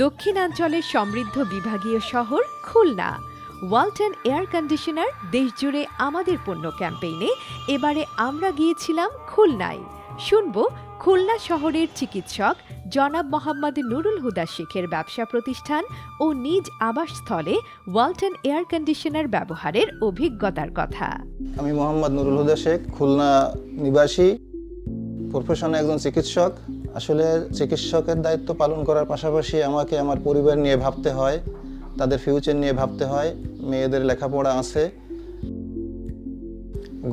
দক্ষিণাঞ্চলের সমৃদ্ধ বিভাগীয় শহর খুলনা। ওয়ালটন এয়ার কন্ডিশনার দেশজুড়ে আমাদের পণ্য ক্যাম্পেইনে এবারে আমরা গিয়েছিলাম খুলনায়। শুনব খুলনা শহরের চিকিৎসক জনাব মোহাম্মদ নুরুল হুদা শেখের ব্যবসা প্রতিষ্ঠান ও নিজ আবাসস্থলে ওয়ালটন এয়ার কন্ডিশনার ব্যবহারের অভিজ্ঞতার কথা। আমি মোহাম্মদ নুরুল হুদা শেখ, খুলনা নিবাসী, প্রফেশনে একজন চিকিৎসক। আসলে চিকিৎসকের দায়িত্ব পালন করার পাশাপাশি আমাকে আমার পরিবার নিয়ে ভাবতে হয়, তাদের ফিউচার নিয়ে ভাবতে হয়, মেয়েদের লেখাপড়া আছে।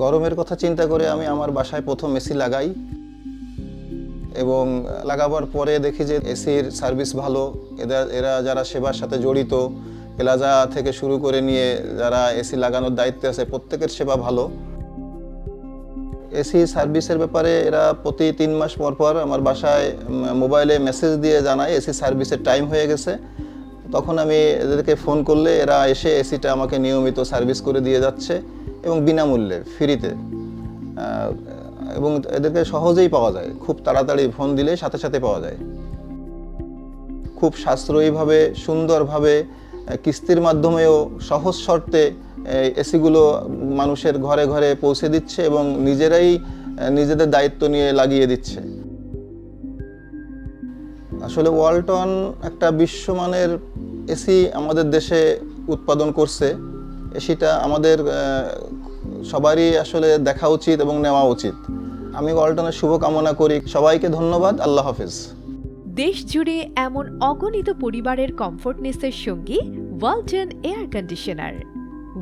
গরমের কথা চিন্তা করে আমি আমার বাসায় প্রথম এসি লাগাই এবং লাগাবার পরে দেখি যে এসির সার্ভিস ভালো। এরা যারা সেবার সাথে জড়িত, প্লাজা থেকে শুরু করে নিয়ে যারা এসি লাগানোর দায়িত্বে আছে, প্রত্যেকের সেবা ভালো। এসি সার্ভিসের ব্যাপারে এরা প্রতি 3 মাস পর পর আমার বাসায় মোবাইলে মেসেজ দিয়ে জানায় এসি সার্ভিসের টাইম হয়ে গেছে। তখন আমি এদেরকে ফোন করলে এরা এসে এসিটা আমাকে নিয়মিত সার্ভিস করে দিয়ে যাচ্ছে এবং বিনামূল্যে, ফ্রিতে। এবং এদেরকে সহজেই পাওয়া যায়, খুব তাড়াতাড়ি ফোন দিলে সাথে সাথে পাওয়া যায়। খুব সাশ্রয়ীভাবে, সুন্দরভাবে, কিস্তির মাধ্যমেও সহজ শর্তে এসিগুলো মানুষের ঘরে ঘরে পৌঁছে দিচ্ছে এবং নিজেরাই নিজেদের দায়িত্ব নিয়ে লাগিয়ে দিচ্ছে। আসলে ওয়ালটন একটা বিশ্বমানের এসি আমাদের দেশে উৎপাদন করছে। এসিটা আমাদের সবারই আসলে দেখা উচিত এবং নেওয়া উচিত। আমি ওয়ালটনের শুভকামনা করি। সবাইকে ধন্যবাদ। আল্লাহ হাফেজ। দেশ জুড়ে এমন অগণিত পরিবারের কমফোর্টনেসের সঙ্গী Walton air conditioner.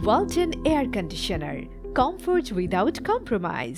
Walton air conditioner, comfort without compromise.